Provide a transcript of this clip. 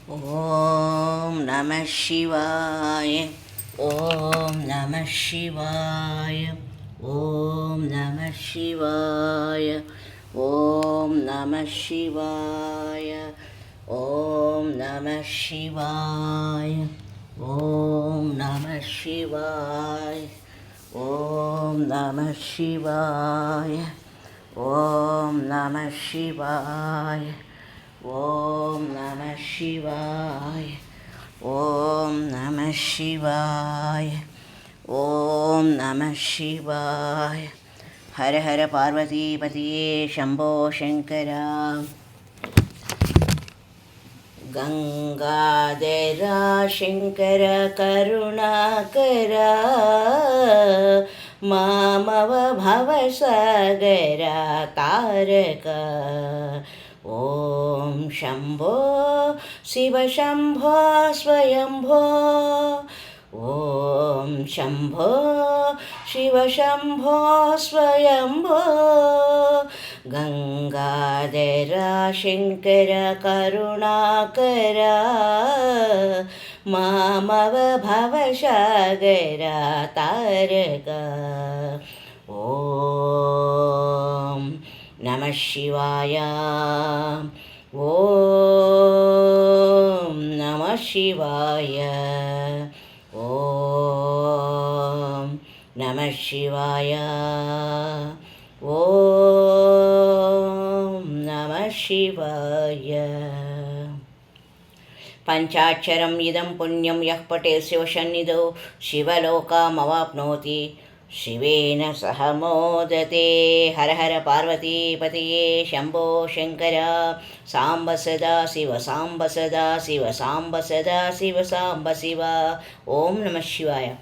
ಓಂ ನಮಃ ಶಿವಾಯ. ಓಂ ನಮಃ ಶಿವಾಯ. ಓಂ ನಮಃ ಶಿವಾಯ. ಓಂ ನಮಃ ಶಿವಾಯ. ಓಂ ನಮಃ ಶಿವಾಯ. ಓಂ ನಮಃ ಶಿವಾಯ. ಓಂ ನಮಃ ಶಿವಾಯ. ಓಂ ನಮಃ ಶಿವಾಯ. ಓಂ ನಮಃ ಶಿವಾಯ. ಓಂ ನಮಃ ಶಿವಾಯ. ಓಂ ನಮಃ ಶಿವಾಯ. ಹರ ಹರ ಪಾರ್ವತೀಪತಿಯೇ ಶಂಭೋ ಶಂಕರ. ಗಂಗಾಧರ ಶಂಕರ ಕರುಣಾಕರ ಮಾಮವ ಭವಸಾಗರ ತಾರಕ. ಓಂ ಶಂಭೋ ಶಿವ ಶಂಭೋ ಸ್ವಯಂಭೋ. ಓಂ ಶಂಭೋ ಶಿವ ಶಂಭೋ ಸ್ವಯಂಭೋ. ಗಂಗಾಧರ ಶಂಕರ ಕರುಣಾಕರ ಮಾಮವ ಭವಸಾಗರ ತಾರಕ. ಓಂ ನಮಃ ಶಿವಾಯ. ಓಂ ನಮಃ ಶಿವಾಯ. ಓಂ ನಮಃ ಶಿವಾಯ. ಓಂ ನಮಃ ಶಿವಾಯ. ಪಂಚಾಕ್ಷರಂ ಇದಂ ಪುಣ್ಯಂ ಯಃ ಪಠೇತ್ ಶಿವಸನ್ನಿಧೌ ಶಿವಲೋಕಮವಾಪ್ನೋತಿ ಶಿವೇನ ಸಹ ಮೋದತೆ. ಹರ ಹರ ಪಾರ್ವತೀಪತಿಯೇ ಶಂಭೋ ಶಂಕರ. ಸಾಂಬ ಸದಾ ಶಿವ ಸಾಂಬ ಸದಾ ಶಿವ ಸಾಂಬ ಸದಾ ಶಿವ ಸಾಂಬ ಶಿವ. ಓಂ ನಮಃ ಶಿವಾಯ.